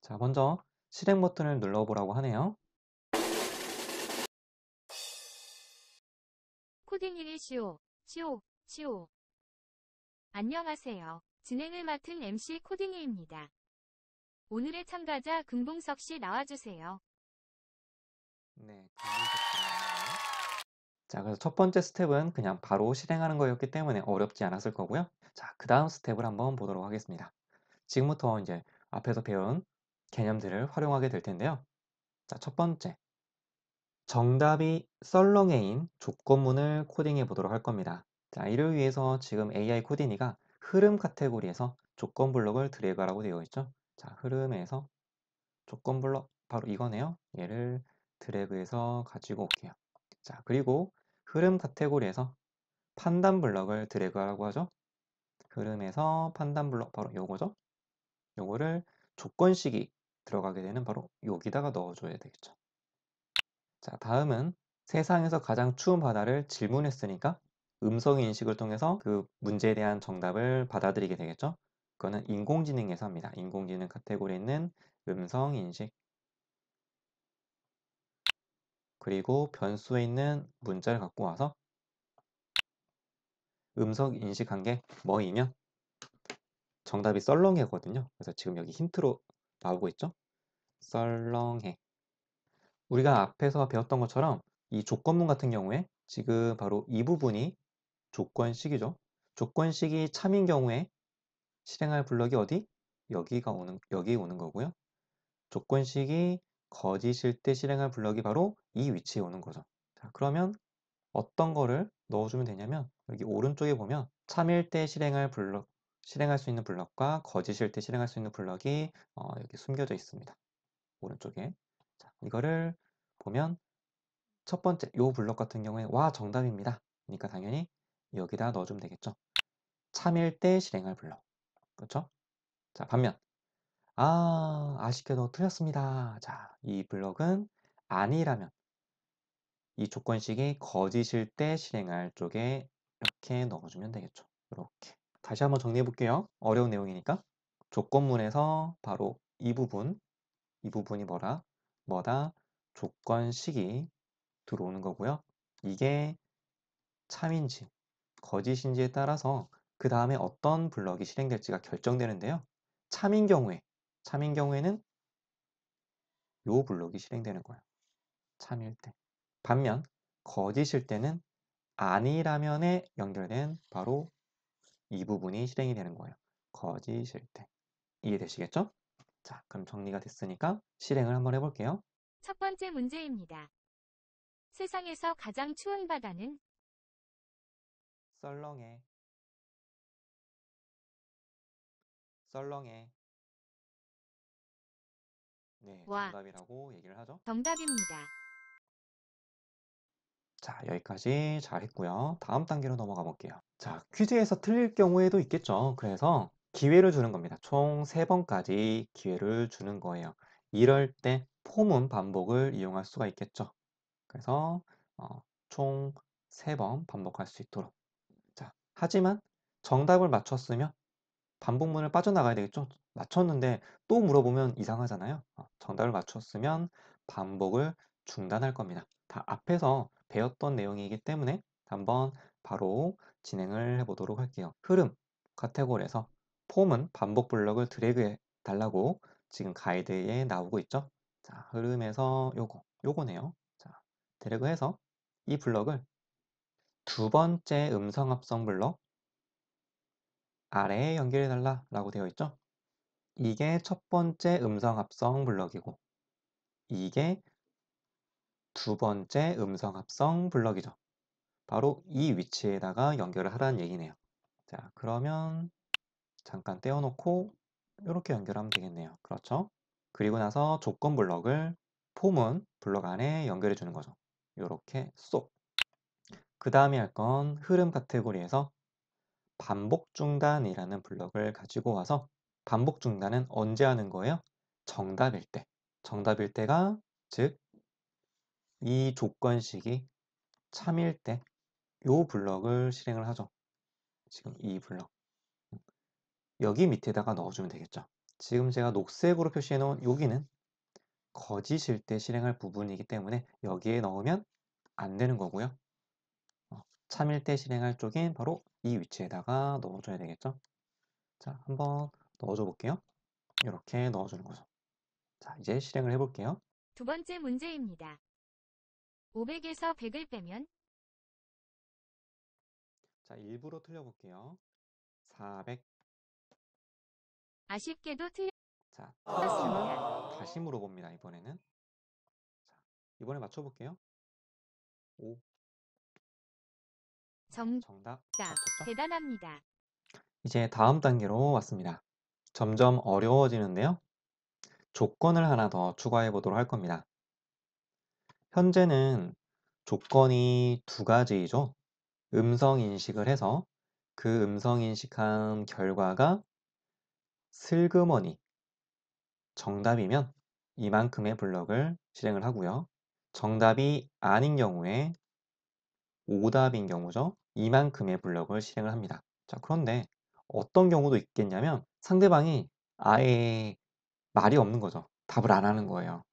자, 먼저 실행 버튼을 눌러보라고 하네요. 코딩 1일 시오. 안녕하세요. 진행을 맡은 MC 코딩이입니다. 오늘의 참가자 금봉석 씨 나와주세요. 네, 자, 그래서 첫 번째 스텝은 그냥 바로 실행하는 거였기 때문에 어렵지 않았을 거고요. 자, 그 다음 스텝을 한번 보도록 하겠습니다. 지금부터 이제 앞에서 배운 개념들을 활용하게 될 텐데요. 자, 첫 번째, 정답이 썰렁해인 조건문을 코딩해 보도록 할 겁니다. 자, 이를 위해서 지금 AI 코딩이가 흐름 카테고리에서 조건 블록을 드래그하라고 되어 있죠. 자, 흐름에서 조건 블록 바로 이거네요. 얘를 드래그해서 가지고 올게요. 자, 그리고 흐름 카테고리에서 판단 블럭을 드래그하라고 하죠. 흐름에서 판단 블럭 바로 요거죠. 요거를 조건식이 들어가게 되는 바로 여기다가 넣어줘야 되겠죠. 자, 다음은 세상에서 가장 추운 바다를 질문했으니까 음성 인식을 통해서 그 문제에 대한 정답을 받아들이게 되겠죠. 그거는 인공지능에서 합니다. 인공지능 카테고리에 있는 음성 인식, 그리고 변수에 있는 문자를 갖고 와서 음성 인식한 게 뭐이면 정답이 썰렁해거든요. 그래서 지금 여기 힌트로 나오고 있죠. 썰렁해. 우리가 앞에서 배웠던 것처럼 이 조건문 같은 경우에 지금 바로 이 부분이 조건식이죠. 조건식이 참인 경우에 실행할 블럭이 어디? 여기 오는 거고요. 조건식이 거짓일 때 실행할 블럭이 바로 이 위치에 오는 거죠. 자, 그러면 어떤 거를 넣어주면 되냐면 여기 오른쪽에 보면 참일 때 실행할 수 있는 블럭과 거짓일 때 실행할 수 있는 블럭이 여기 숨겨져 있습니다. 오른쪽에. 자, 이거를 보면 첫 번째 요 블럭 같은 경우에 와 정답입니다. 그러니까 당연히 여기다 넣어주면 되겠죠. 참일 때 실행할 블럭. 그렇죠? 자, 반면 아쉽게도 틀렸습니다. 자, 이 블럭은 아니라면 이 조건식이 거짓일 때 실행할 쪽에 이렇게 넣어주면 되겠죠. 이렇게. 다시 한번 정리해 볼게요. 어려운 내용이니까. 조건문에서 바로 이 부분이 뭐다? 조건식이 들어오는 거고요. 이게 참인지 거짓인지에 따라서 그 다음에 어떤 블럭이 실행될지가 결정되는데요. 참인 경우에는 요 블럭이 실행되는 거예요. 참일 때. 반면 거짓일 때는 아니라면에 연결된 바로 이 부분이 실행이 되는 거예요. 거짓일 때. 이해되시겠죠? 자, 그럼 정리가 됐으니까 실행을 한번 해볼게요. 첫 번째 문제입니다. 세상에서 가장 추운 바다는 썰렁해. 썰렁해. 네, 와, 정답이라고 얘기를 하죠. 정답입니다. 자, 여기까지 잘했고요. 다음 단계로 넘어가 볼게요. 자, 퀴즈에서 틀릴 경우에도 있겠죠. 그래서 기회를 주는 겁니다. 총 3번까지 기회를 주는 거예요. 이럴 때 포문 반복을 이용할 수가 있겠죠. 그래서 총 3번 반복할 수 있도록. 자, 하지만 정답을 맞췄으면 반복문을 빠져나가야 되겠죠. 맞췄는데 또 물어보면 이상하잖아요. 정답을 맞췄으면 반복을 중단할 겁니다. 다 앞에서 배웠던 내용이기 때문에 한번 바로 진행을 해보도록 할게요. 흐름 카테고리에서 폼은 반복 블럭을 드래그해 달라고 지금 가이드에 나오고 있죠. 자, 흐름에서 요거네요. 자, 드래그해서 이 블럭을 두 번째 음성 합성 블럭 아래에 연결해 달라고 되어 있죠. 이게 첫 번째 음성 합성 블럭이고 이게 두 번째 음성 합성 블럭이죠. 바로 이 위치에다가 연결을 하라는 얘기네요. 자, 그러면 잠깐 떼어놓고 이렇게 연결하면 되겠네요. 그렇죠? 그리고 나서 조건 블럭을 폼은 블럭 안에 연결해 주는 거죠. 이렇게 쏙. 그 다음에 할 건 흐름 카테고리에서 반복 중단이라는 블럭을 가지고 와서 반복 중단은 언제 하는 거예요? 정답일 때. 정답일 때가 즉, 이 조건식이 참일 때 요 블럭을 실행을 하죠. 지금 이 블럭. 여기 밑에다가 넣어주면 되겠죠. 지금 제가 녹색으로 표시해 놓은 여기는 거짓일 때 실행할 부분이기 때문에 여기에 넣으면 안 되는 거고요. 참일 때 실행할 쪽인 바로 이 위치에다가 넣어줘야 되겠죠. 자, 한번 넣어줘 볼게요. 이렇게 넣어주는 거죠. 자, 이제 실행을 해볼게요. 두 번째 문제입니다. 500에서 100을 빼면 자, 일부러 틀려볼게요. 400. 아쉽게도 자, 틀렸습니다. 다시 물어봅니다. 이번에는. 자, 이번에 맞춰볼게요. 5. 네, 정답. 정답 맞췄죠? 대단합니다. 이제 다음 단계로 왔습니다. 점점 어려워지는데요. 조건을 하나 더 추가해 보도록 할 겁니다. 현재는 조건이 두 가지이죠. 음성 인식을 해서 그 음성 인식한 결과가 슬그머니 정답이면 이만큼의 블럭을 실행을 하고요. 정답이 아닌 경우에 오답인 경우죠. 이만큼의 블럭을 실행을 합니다. 자, 그런데 어떤 경우도 있겠냐면 상대방이 아예 말이 없는 거죠. 답을 안 하는 거예요.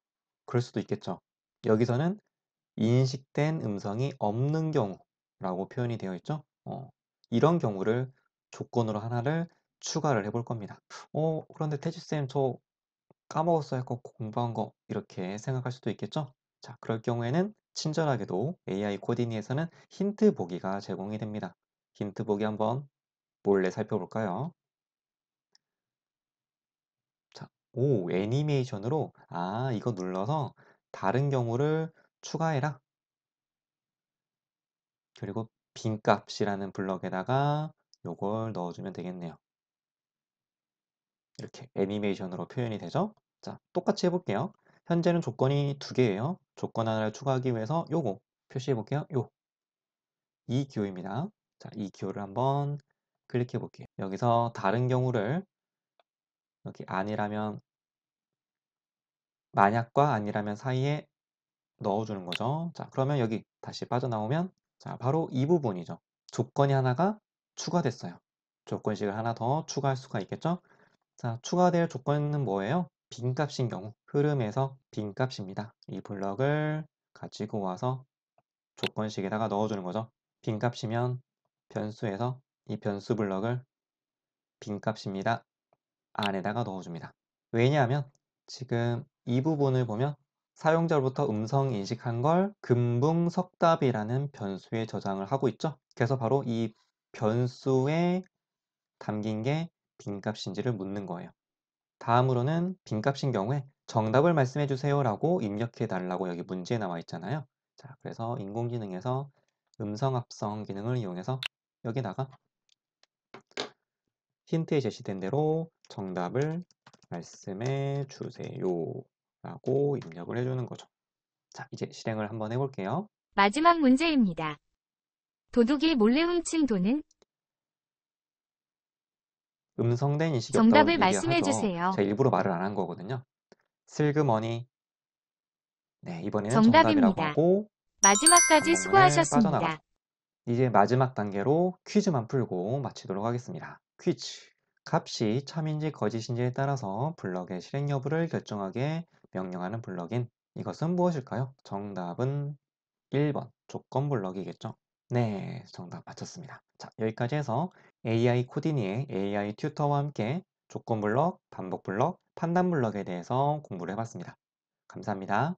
그럴 수도 있겠죠. 여기서는 인식된 음성이 없는 경우라고 표현이 되어 있죠. 이런 경우를 조건으로 하나를 추가를 해볼 겁니다. 그런데 태지쌤 저 까먹었어요. 그 공부한 거 이렇게 생각할 수도 있겠죠. 자, 그럴 경우에는 친절하게도 AI 코디니에서는 힌트 보기가 제공이 됩니다. 힌트 보기 한번 몰래 살펴볼까요? 자, 오, 애니메이션으로 이거 눌러서 다른 경우를 추가해라. 그리고 빈값이라는 블럭에다가 요걸 넣어주면 되겠네요. 이렇게 애니메이션으로 표현이 되죠? 자, 똑같이 해볼게요. 현재는 조건이 두 개예요. 조건 하나를 추가하기 위해서 요거 표시해 볼게요. 이 기호입니다. 자, 이 기호를 한번 클릭해 볼게요. 여기서 다른 경우를 여기 아니라면 만약과 아니라면 사이에 넣어주는 거죠. 자, 그러면 여기 다시 빠져나오면 자, 바로 이 부분이죠. 조건이 하나가 추가됐어요. 조건식을 하나 더 추가할 수가 있겠죠? 자, 추가될 조건은 뭐예요? 빈값인 경우, 흐름에서 빈값입니다. 이 블럭을 가지고 와서 조건식에다가 넣어주는 거죠. 빈값이면 변수에서 이 변수 블럭을 빈값입니다. 안에다가 넣어줍니다. 왜냐하면 지금 이 부분을 보면 사용자로부터 음성 인식한 걸 금붕석답이라는 변수에 저장을 하고 있죠. 그래서 바로 이 변수에 담긴 게 빈값인지를 묻는 거예요. 다음으로는 빈값인 경우에 정답을 말씀해 주세요 라고 입력해 달라고 여기 문제에 나와 있잖아요. 자, 그래서 인공지능에서 음성 합성 기능을 이용해서 여기다가 힌트에 제시된 대로 정답을 말씀해 주세요 라고 입력을 해주는 거죠. 자, 이제 실행을 한번 해볼게요. 마지막 문제입니다. 도둑이 몰래 훔친 돈은 음성된 인식이 없다고 정답을 말씀해 얘기하죠. 주세요. 제가 일부러 말을 안 한 거거든요. 슬그머니. 네, 이번에는 정답이라고 정답입니다. 하고 마지막까지 항목문을 빠져나가죠. 수고하셨습니다. 이제 마지막 단계로 퀴즈만 풀고 마치도록 하겠습니다. 퀴즈. 값이 참인지 거짓인지에 따라서 블럭의 실행 여부를 결정하게 명령하는 블럭인 이것은 무엇일까요? 정답은 1번 조건 블럭이겠죠. 네, 정답 맞췄습니다. 자, 여기까지 해서 AI 코디니의 AI 튜터와 함께 조건 블럭, 반복 블럭, 판단 블럭에 대해서 공부를 해봤습니다. 감사합니다.